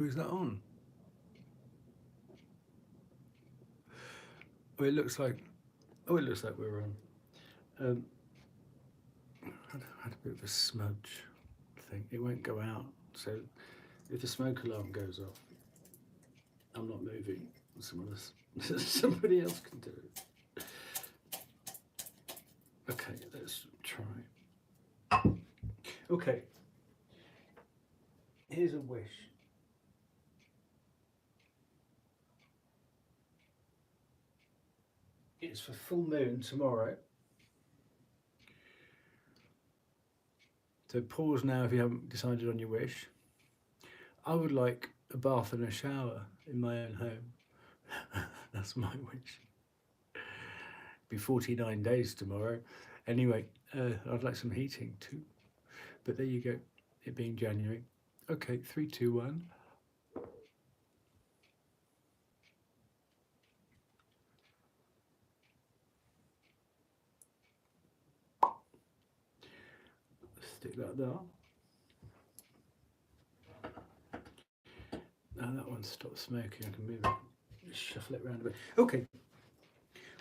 Who's that on? Oh, it looks like. Oh, it looks like we're on. Um, had a bit of a smudge thing. It won't go out. So if the smoke alarm goes off, I'm not moving. Somebody else can do it. Okay, let's try. Okay, here's a wish. It's for full moon tomorrow. So pause now if you haven't decided on your wish. I would like a bath and a shower in my own home. That's my wish. Be 49 days tomorrow. Anyway, I'd like some heating too. But there you go, it being January. Okay, 3, 2, 1. Stick that there. Now that one stopped smoking, I can move it, just shuffle it around a bit. Okay,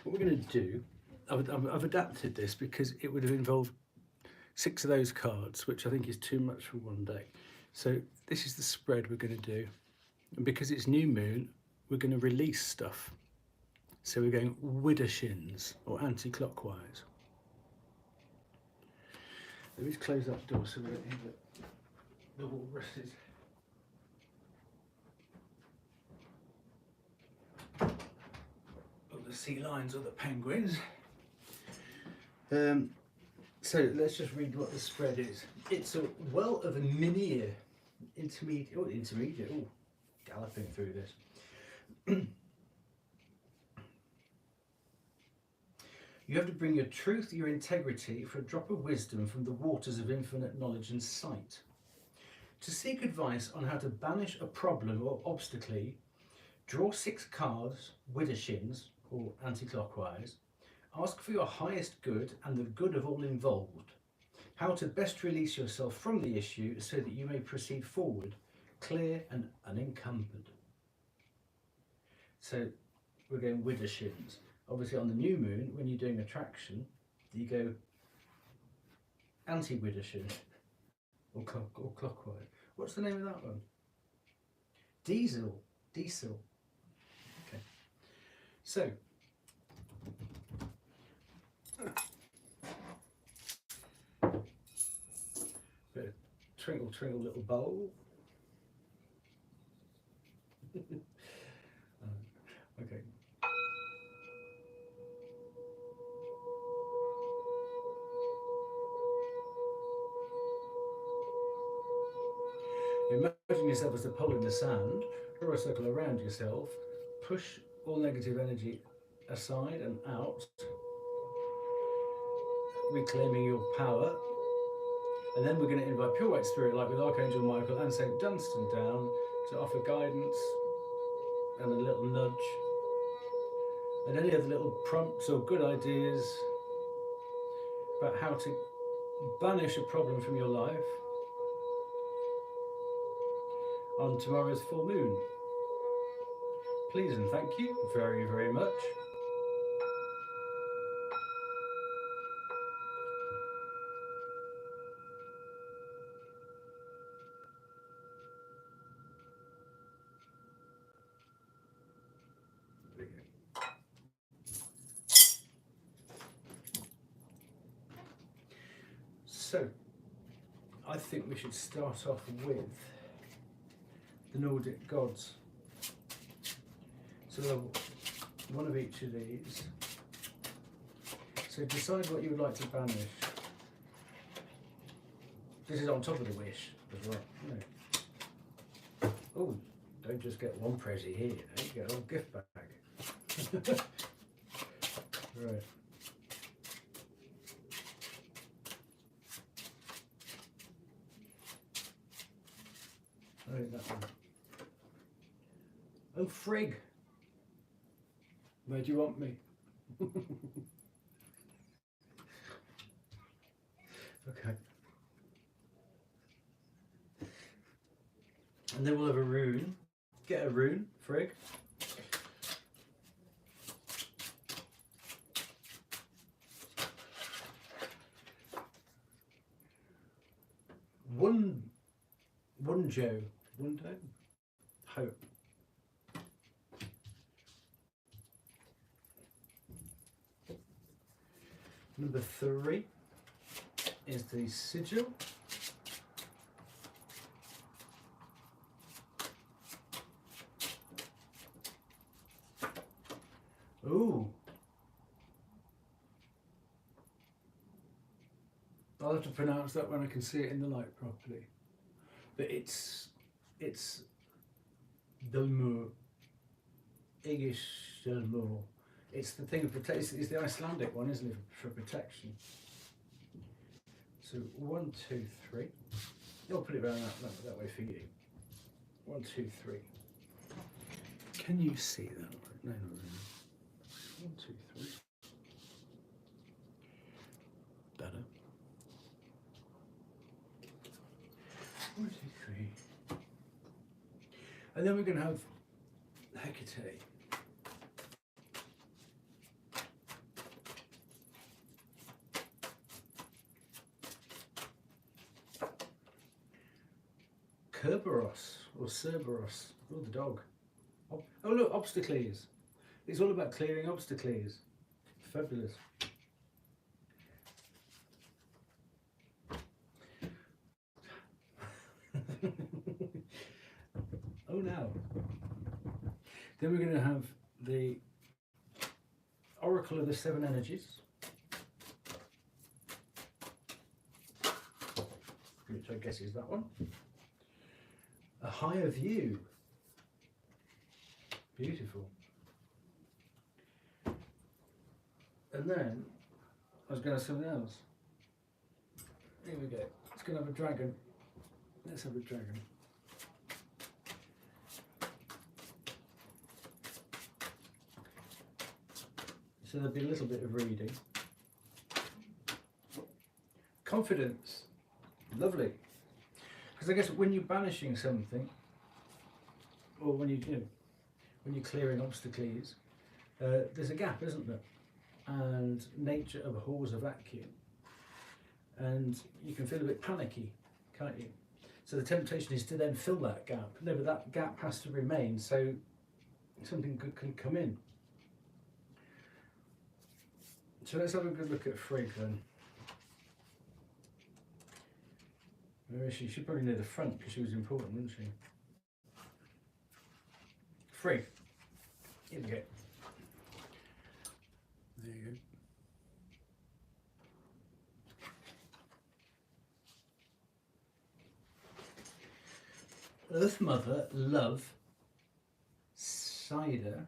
what we're going to do, I've adapted this because it would have involved 6 of those cards, which I think is too much for one day. So this is the spread we're going to do. And because it's new moon, we're going to release stuff. So we're going widdershins, or anti-clockwise. Let me just close that door so we don't hear the walruses. Or the sea lions or the penguins. So let's just read what the spread is. It's a well of a mini intermediate, galloping through this. You have to bring your truth, your integrity, for a drop of wisdom from the waters of infinite knowledge and sight. To seek advice on how to banish a problem or obstacle, draw 6 cards, widdershins, or anti-clockwise. Ask for your highest good and the good of all involved. How to best release yourself from the issue so that you may proceed forward, clear and unencumbered. So we're going widdershins. Obviously on the new moon, when you're doing attraction, you go anti-widdershin or clockwise. What's the name of that one? Diesel. Okay. So bit of twinkle twinkle little bowl. Okay. Imagine yourself as a pole in the sand, draw a circle around yourself, push all negative energy aside and out, reclaiming your power. And then we're going to invite pure white spirit, like with Archangel Michael and St. Dunstan down, to offer guidance and a little nudge. And any other little prompts or good ideas about how to banish a problem from your life on tomorrow's full moon. Please and thank you very, very much. So, I think we should start off with the Nordic gods. So one of each of these. So decide what you would like to banish. This is on top of the wish as well. No. Oh, don't just get one prezi here, you get a whole gift bag. Right. Oh, that one. Oh, frig. Where do you want me? Okay. And then we'll have a rune. Get a rune, Frigg. Wunjo. Wundo? Hope. Number 3 is the Sigil. Ooh. I'll have to pronounce that when I can see it in the light properly. But it's Dulmur. Igish Dulmur. It's the thing of protection. It's the Icelandic one, isn't it, for protection? So 1, 2, 3. I'll put it around that way for you. 1, 2, 3. Can you see that? No, no, no. 1, 2, 3. Better. 1, 2, 3. And then we're going to have Hecate. Kerberos or Cerberus, oh the dog. Oh look, Obstacles. It's all about clearing obstacles. Fabulous. Oh no. Then we're going to have the Oracle of the Seven Energies, which I guess is that one. A higher view. Beautiful. And then I was going to have something else. Here we go. It's going to have a dragon. Let's have a dragon. So there'll be a little bit of reading. Confidence. Lovely. Because I guess when you're banishing something, or when when you're clearing obstacles, there's a gap, isn't there? And nature abhors a vacuum, and you can feel a bit panicky, can't you? So the temptation is to then fill that gap. No, but that gap has to remain so something good can come in. So let's have a good look at Frigg then. Where is she? She's probably near the front because she was important, wasn't she? Frigg. Here we go. There you go. Earth Mother, Love, Cider,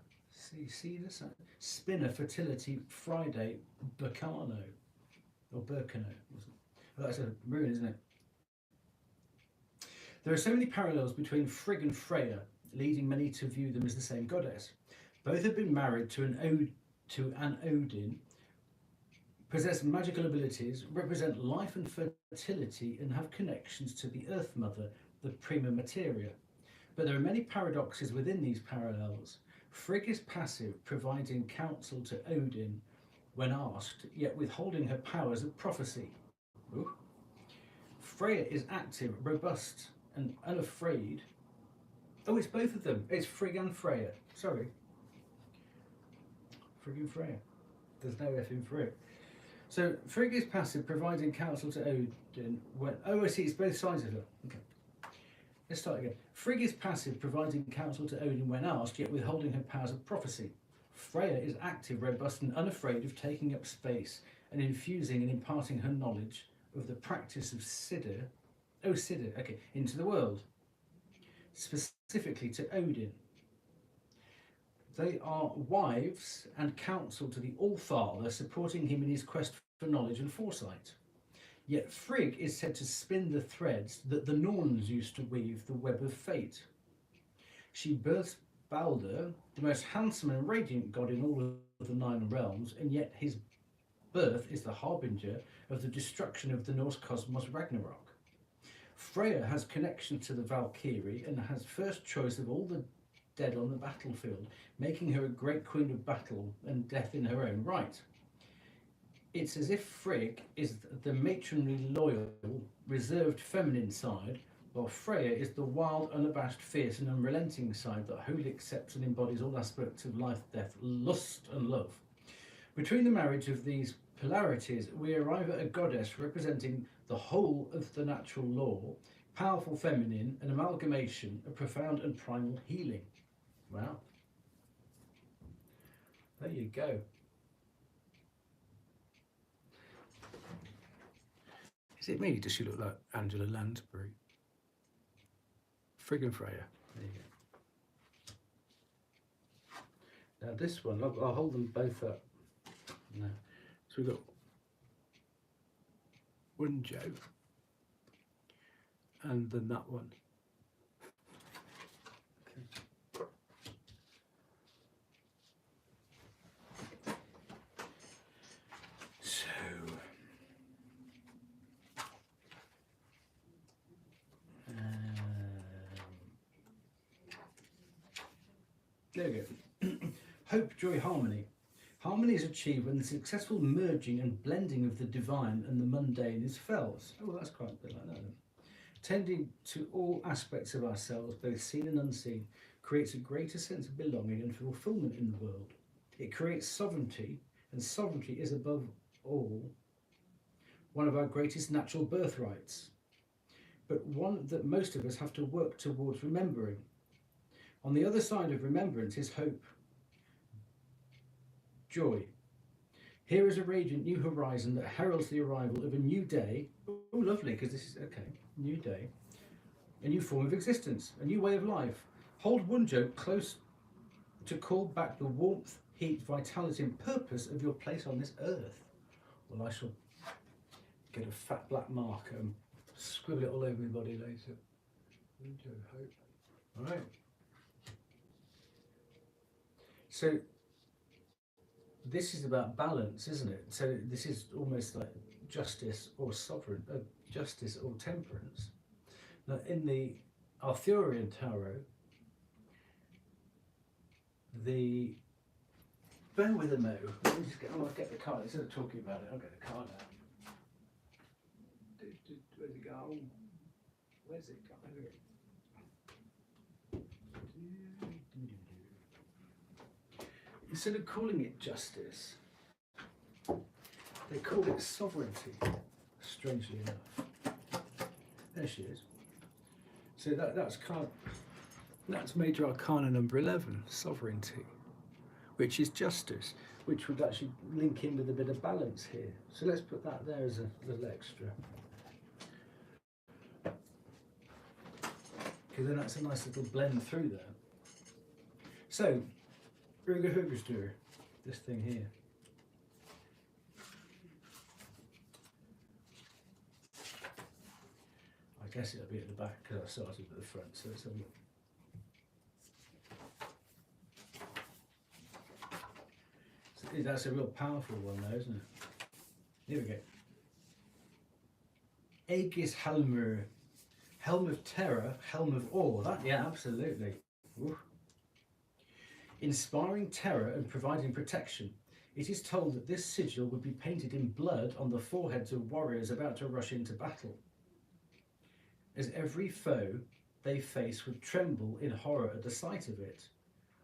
Spinner, Fertility, Friday, Burkano, or Burkano. Oh, that's a rune, isn't it? There are so many parallels between Frigg and Freya, leading many to view them as the same goddess. Both have been married to an Odin, possess magical abilities, represent life and fertility, and have connections to the Earth Mother, the prima materia. But there are many paradoxes within these parallels. Frigg is passive, providing counsel to Odin when asked, yet withholding her powers of prophecy. Ooh. Freya is active, robust, and unafraid. Oh, it's both of them. It's Frigg and Freya. Sorry. Frigg and Freya. There's no F in Frigg. So Frigg is passive, providing counsel to Odin when... Oh, I see. It's both sides of her. Okay. Let's start again. Frigg is passive, providing counsel to Odin when asked, yet withholding her powers of prophecy. Freya is active, robust, and unafraid of taking up space and infusing and imparting her knowledge of the practice of Siddur, into the world, specifically to Odin. They are wives and counsel to the All-Father, supporting him in his quest for knowledge and foresight. Yet Frigg is said to spin the threads that the Norns used to weave the web of fate. She births Balder, the most handsome and radiant god in all of the 9 realms, and yet his birth is the harbinger of the destruction of the Norse cosmos Ragnarok. Freya has connection to the Valkyrie and has first choice of all the dead on the battlefield, making her a great queen of battle and death in her own right. It's as if Frigg is the matronly, loyal, reserved feminine side, while Freya is the wild, unabashed, fierce and unrelenting side that wholly accepts and embodies all aspects of life, death, lust and love. Between the marriage of these polarities, we arrive at a goddess representing the whole of the natural law, powerful feminine, an amalgamation of profound and primal healing. Wow. There you go. Is it me? Does she look like Angela Lansbury? Friggin' Freya. There you go. Now this one, I'll hold them both up. No. So we've got one Joe and then that one. Okay. So there we go. Hope, joy, harmony. Harmony is achieved when the successful merging and blending of the divine and the mundane is felt. Oh, well, that's quite a bit like that then. Tending to all aspects of ourselves, both seen and unseen, creates a greater sense of belonging and fulfillment in the world. It creates sovereignty, and sovereignty is above all one of our greatest natural birthrights, but one that most of us have to work towards remembering. On the other side of remembrance is hope, joy. Here is a radiant new horizon that heralds the arrival of a new day. Oh, lovely, because this is, okay, new day. A new form of existence, a new way of life. Hold one joke close to call back the warmth, heat, vitality and purpose of your place on this earth. Well, I shall get a fat black marker and scribble it all over my body later. One joke, hope. All right. So this is about balance, isn't it? So this is almost like justice or sovereign, justice or temperance. Now in the Arthurian tarot, bear with a mo. Let me just I'll get the card instead of talking about it. I'll get the card out. Where's it go? Where's it go? Instead of calling it justice, they called it sovereignty, strangely enough. There she is. So that's Major Arcana number 11, sovereignty, which is justice, which would actually link in with a bit of balance here. So let's put that there as a little extra. Because then that's a nice little blend through there. So, Rune, this thing here. I guess it'll be at the back because I started at the front, so let's have a look. So that's a real powerful one though, isn't it? Here we go. Aegis Helmur. Helm of terror, helm of awe. That, yeah, absolutely. Oof. Inspiring terror and providing protection. It is told that this sigil would be painted in blood on the foreheads of warriors about to rush into battle, as every foe they face would tremble in horror at the sight of it.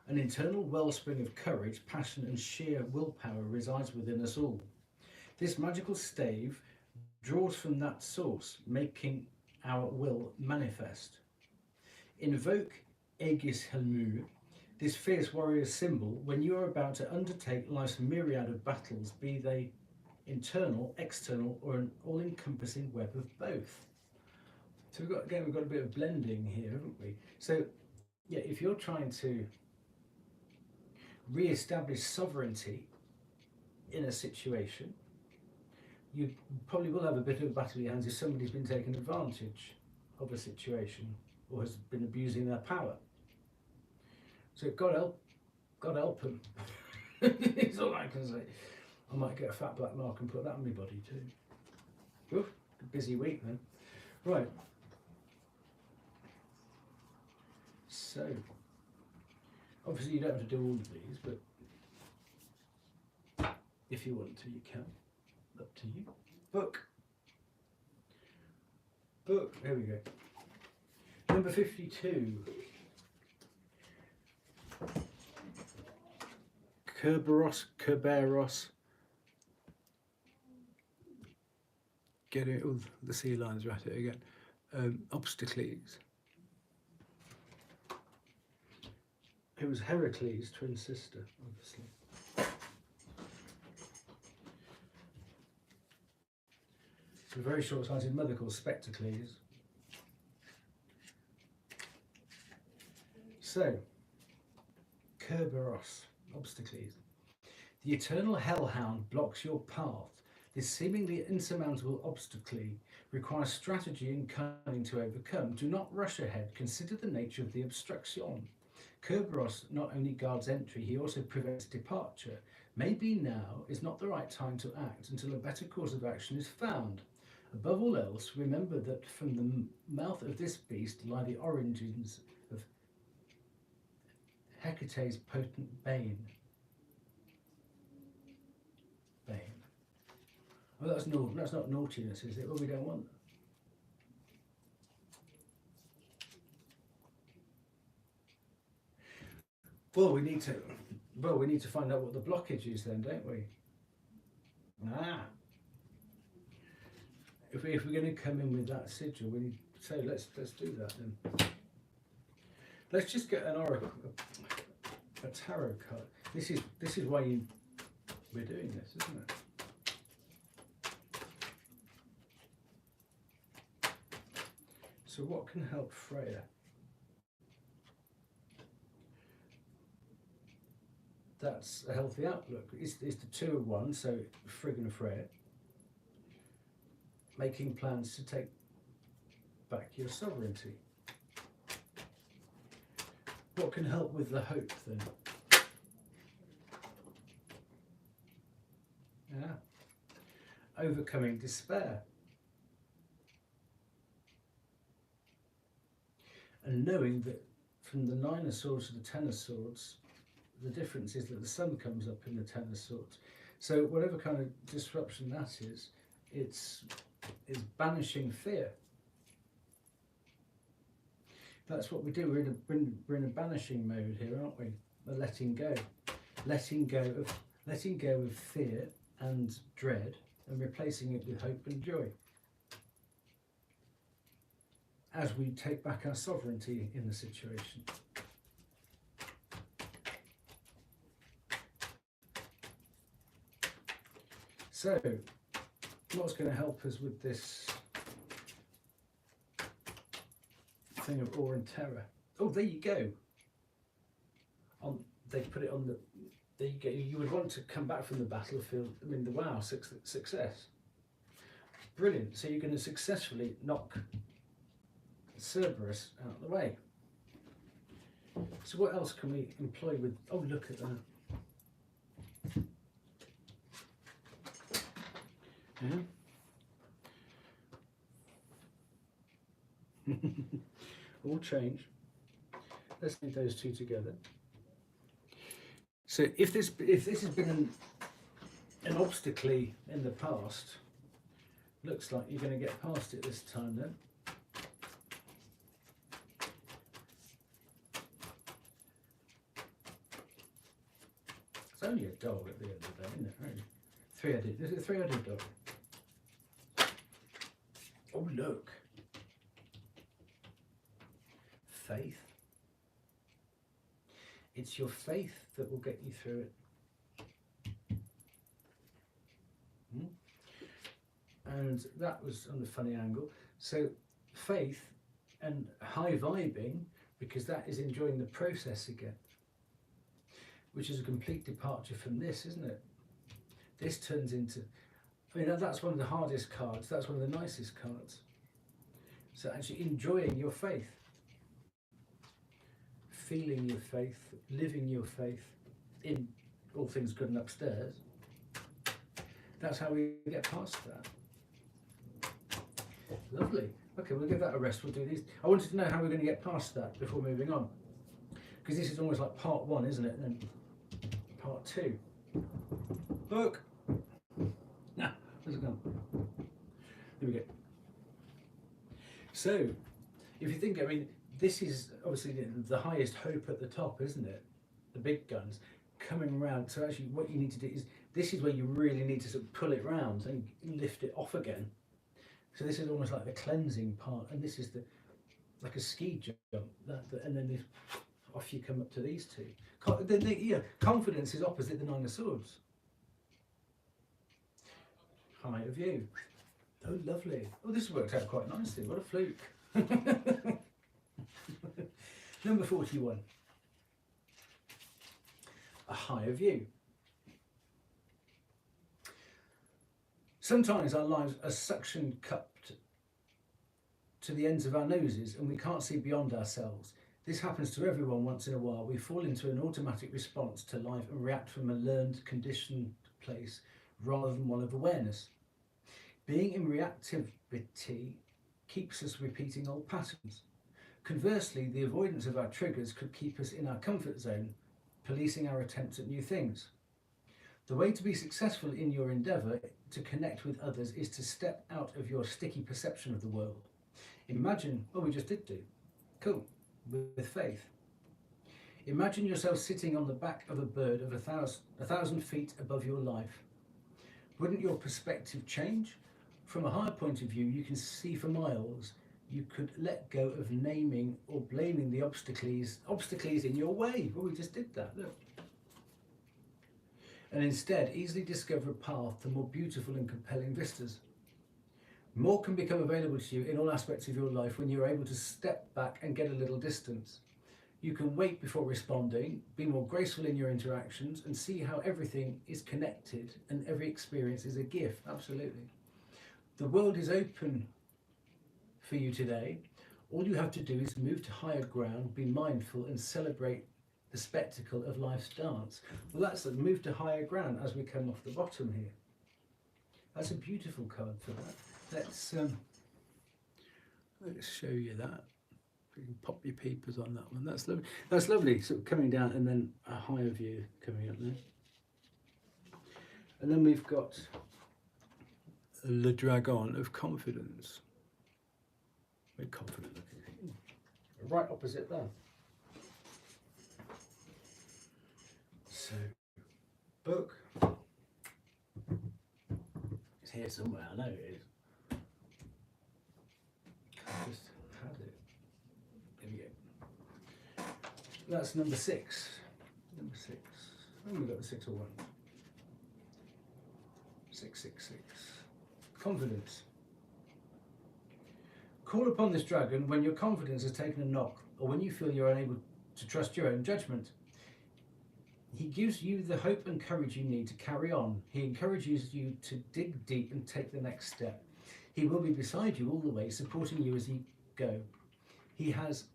An internal wellspring of courage, passion and sheer willpower resides within us all. This magical stave draws from that source, making our will manifest. Invoke Aegis Helmur, this fierce warrior's symbol, when you are about to undertake life's myriad of battles, be they internal, external, or an all-encompassing web of both. So we've got a bit of blending here, haven't we? So yeah, if you're trying to re-establish sovereignty in a situation, you probably will have a bit of a battle in your hands if somebody's been taking advantage of a situation or has been abusing their power. So God help them. It's all I can say. I might get a fat black mark and put that on my body too. Oof, busy week then. Right, So, obviously you don't have to do all of these, but if you want to, you can. Up to you. Book. Book. There we go. Number 52. Kerberos. Get it. Oh, the C lines are at it again. Obstacles. It was Heracles' twin sister, obviously. A very short-sighted mother called Spectacles. So, Kerberos, obstacles. The eternal hellhound blocks your path. This seemingly insurmountable obstacle requires strategy and cunning to overcome. Do not rush ahead. Consider the nature of the obstruction. Kerberos not only guards entry, he also prevents departure. Maybe now is not the right time to act until a better course of action is found. Above all else, remember that from the mouth of this beast lie the origins of Hecate's potent bane. Well, that's not naughtiness, is it? Well, we don't want that. Well, we need to find out what the blockage is then, don't we? If we're going to come in with that sigil, we need to say let's do that then. Let's just get an oracle, a tarot card. This is why we're doing this, isn't it? So what can help Freya? That's a healthy outlook. It's the 2 of 1, so Frigg and Freya. Making plans to take back your sovereignty. What can help with the hope then? Yeah. Overcoming despair. And knowing that from the 9 of Swords to the 10 of Swords, the difference is that the sun comes up in the 10 of Swords. So whatever kind of disruption that is, it's banishing fear. That's what we do. We're in a banishing mode here, aren't we? We're letting go of fear and dread, and replacing it with hope and joy. As we take back our sovereignty in the situation. So, what's going to help us with this thing of awe and terror? Oh, there you go. They put it on the. There you go. You would want to come back from the battlefield. I mean, the wow, success. Brilliant. So you're going to successfully knock Cerberus out of the way. So what else can we employ with? Oh, look at that. Yeah. All change. Let's link those two together. So if this has been an obstacle in the past, looks like you're going to get past it this time then. It's only a dog at the end of the day, isn't it? Really? Three-headed. Is it a three-headed dog? Oh, look. Faith. It's your faith that will get you through it. And that was on a funny angle. So faith and high vibing, because that is enjoying the process again, which is a complete departure from this, isn't it? This turns into, I mean, that's one of the hardest cards. That's one of the nicest cards. So actually enjoying your faith, feeling your faith, living your faith in all things good and upstairs. That's how we get past that. Lovely. Okay, we'll give that a rest. We'll do these. I wanted to know how we're going to get past that before moving on. because this is almost like part one, isn't it? And then part two. Look. Now, where's it gone? Here we go. So, if you think, I mean, this is obviously the highest hope at the top, isn't it? The big guns coming around. So actually, what you need to do is, this is where you really need to sort of pull it round and lift it off again. So this is almost like the cleansing part, and this is the like a ski jump, and then this, off you come up to these two. Yeah, confidence is opposite the Nine of Swords. Higher view. Oh, lovely. Oh, this worked out quite nicely. What a fluke. Number 41. A higher view. Sometimes our lives are suction cupped to the ends of our noses and we can't see beyond ourselves. This happens to everyone once in a while. We fall into an automatic response to life and react from a learned, conditioned place rather than one of awareness. Being in reactivity keeps us repeating old patterns. Conversely, the avoidance of our triggers could keep us in our comfort zone, policing our attempts at new things. The way to be successful in your endeavour to connect with others is to step out of your sticky perception of the world. Imagine, oh, we just did do, cool, with faith. Imagine yourself sitting on the back of a bird of 1,000 feet above your life. Wouldn't your perspective change? From a higher point of view, you can see for miles. You could let go of naming or blaming the obstacles in your way. Well, we just did that, look. And instead, easily discover a path to more beautiful and compelling vistas. More can become available to you in all aspects of your life when you're able to step back and get a little distance. You can wait before responding, be more graceful in your interactions, and see how everything is connected and every experience is a gift. Absolutely. The world is open for you today. All you have to do is move to higher ground, be mindful, and celebrate the spectacle of life's dance. Well, that's a move to higher ground as we come off the bottom here. That's a beautiful card for that. Let's show you that. You can pop your peepers on that one. That's lovely. That's lovely. Sort of coming down and then a higher view coming up there. And then we've got Le Dragon of Confidence. Very confident looking. Right opposite there. So, book. It's here somewhere, I know it is. I just had it. There we go. That's number 6. Number 6. Oh, we've got the 6 of Wands. 666. Confidence. Call upon this dragon when your confidence has taken a knock or when you feel you're unable to trust your own judgment. He gives you the hope and courage you need to carry on. He encourages you to dig deep and take the next step. He will be beside you all the way, supporting you as you go. He has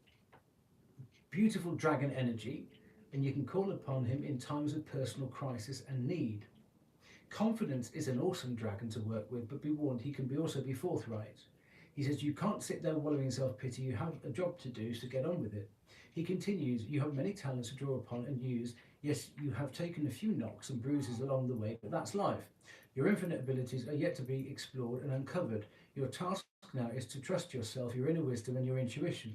beautiful dragon energy, and you can call upon him in times of personal crisis and need. Confidence is an awesome dragon to work with, but be warned, he can also be forthright. He says you can't sit there wallowing in self-pity, you have a job to do, so get on with it. He continues, you have many talents to draw upon and use. Yes, you have taken a few knocks and bruises along the way, but that's life. Your infinite abilities are yet to be explored and uncovered. Your task now is to trust yourself, your inner wisdom and your intuition.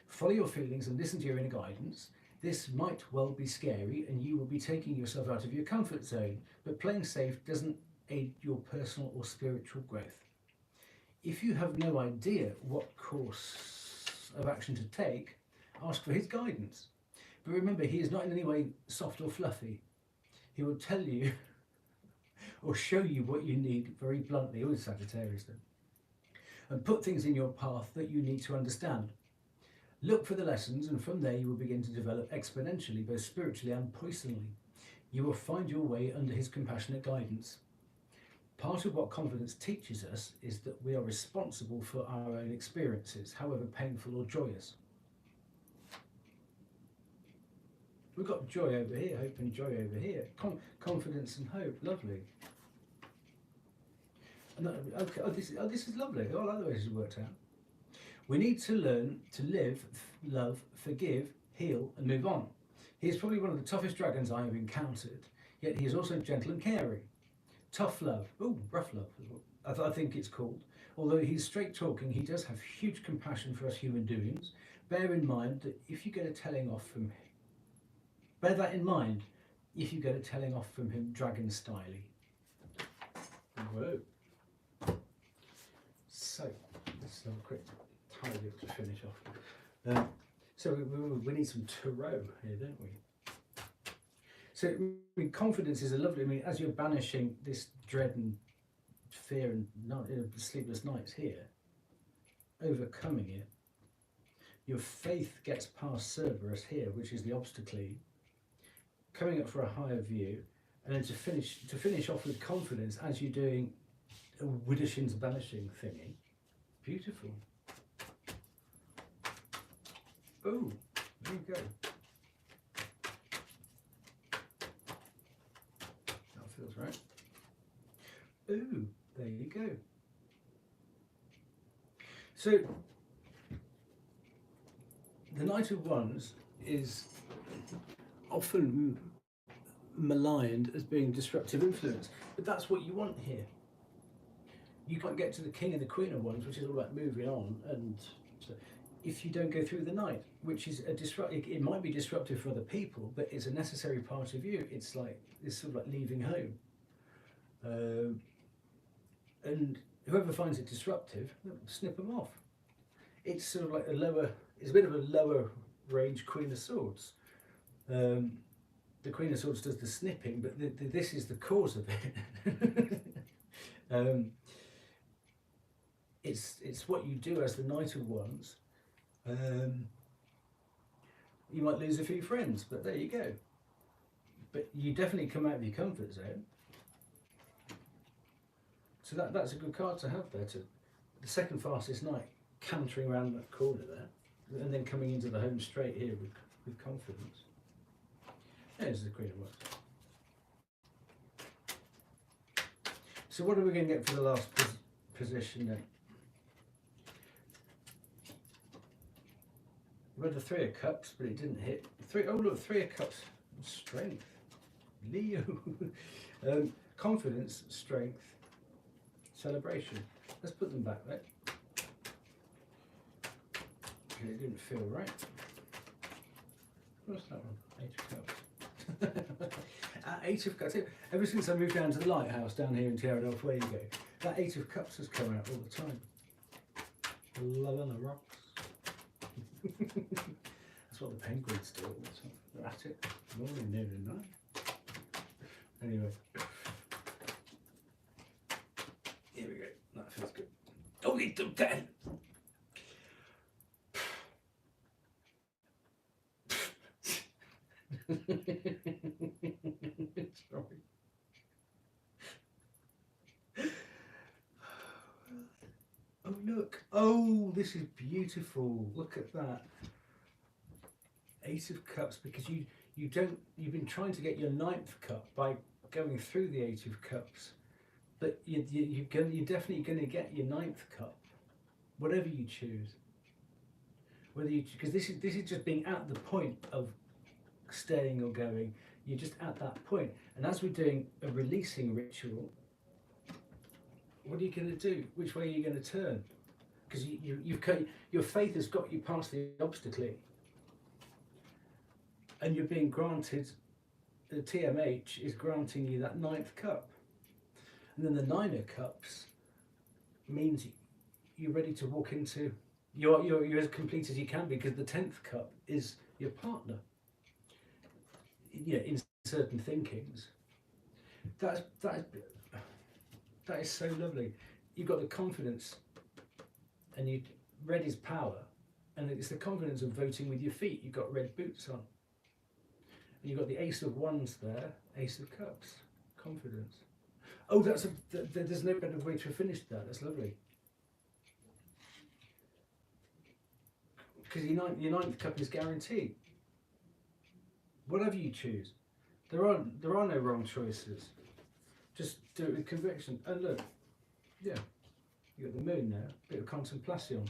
Follow your feelings and listen to your inner guidance. This might well be scary and you will be taking yourself out of your comfort zone, but playing safe doesn't aid your personal or spiritual growth. If you have no idea what course of action to take, ask for his guidance. But remember, he is not in any way soft or fluffy. He will tell you or show you what you need very bluntly, always Sagittarius then, and put things in your path that you need to understand. Look for the lessons, and from there you will begin to develop exponentially, both spiritually and personally. You will find your way under his compassionate guidance. Part of what confidence teaches us is that we are responsible for our own experiences, however painful or joyous. We've got joy over here, hope and joy over here. Confidence and hope, lovely. And okay, this is lovely. I like the way this has worked out. We need to learn to live, love, forgive, heal and move on. He is probably one of the toughest dragons I have encountered, yet he is also gentle and caring. Tough love. Oh, rough love. I think it's called. Although he's straight talking, he does have huge compassion for us human doings. Bear in mind that if you get a telling off from him, bear that in mind if you get a telling off from him, dragon styly. Whoa. So, let's have a quick tidy up to finish off. So we need some tarot here, don't we? So I mean, confidence is a lovely, I mean, as you're banishing this dread and fear and sleepless nights here, overcoming it, your faith gets past Cerberus here, which is the obstacle, coming up for a higher view, and then to finish off with confidence as you're doing a Widdershins banishing thingy. Beautiful. Oh, there you go. That feels right. Ooh, there you go. So, the Knight of Wands is often maligned as being disruptive influence, but that's what you want here. You can't get to the King and the Queen of Wands, which is all about moving on, and so if you don't go through the Knight, which is a it might be disruptive for other people, but it's a necessary part of you. It's sort of like leaving home, and whoever finds it disruptive, snip them off. It's sort of like it's a bit of a lower range Queen of Swords. The Queen of Swords does the snipping, but this is the cause of it. It's what you do as the Knight of Wands. You might lose a few friends, but there you go. But you definitely come out of your comfort zone. So that's a good card to have there. The second fastest knight cantering around that corner there, and then coming into the home straight here with confidence. There's the Queen of Wands. So what are we going to get for the last position then? We had the Three of Cups, but it didn't hit. Oh look, Three of Cups. Strength. Leo. Confidence, strength, celebration. Let's put them back there. Okay, it didn't feel right. What's that one? Eight of Cups. Eight of Cups. Ever since I moved down to the lighthouse down here in Tierra del Fuego, that Eight of Cups has come out all the time. Love on the rocks. That's what the penguins do. They're at it morning, noon and night. Anyway. Here we go. That feels good. Oh, it's the 10! Sorry. Oh look! Oh, this is beautiful. Look at that. Ace of Cups, because you've been trying to get your 9th cup by going through the Eight of Cups, but you're definitely going to get your 9th cup, whatever you choose. Because this is just being at the point of staying or going. You're just at that point, and as we're doing a releasing ritual, what are you going to do? Which way are you going to turn? Because your faith has got you past the obstacle, and you're being granted. The TMH is granting you that 9th cup, and then the 9 of Cups means you're ready to walk into. You're as complete as you can be, because the 10th cup is your partner. Yeah, in certain thinkings. That is so lovely. You've got the confidence, and red is power, and it's the confidence of voting with your feet. You've got red boots on, and you've got the Ace of Wands there, Ace of Cups, confidence. Oh, there's no better way to finish that. That's lovely. Because your 9th cup is guaranteed. Whatever you choose, there are no wrong choices. Just do it with conviction. And look, yeah, you got the moon there, bit of contemplation.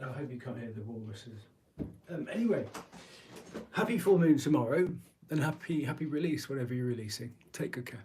Oh, hope you can't hear the walruses. Anyway, happy full moon tomorrow, and happy release, whatever you're releasing. Take good care.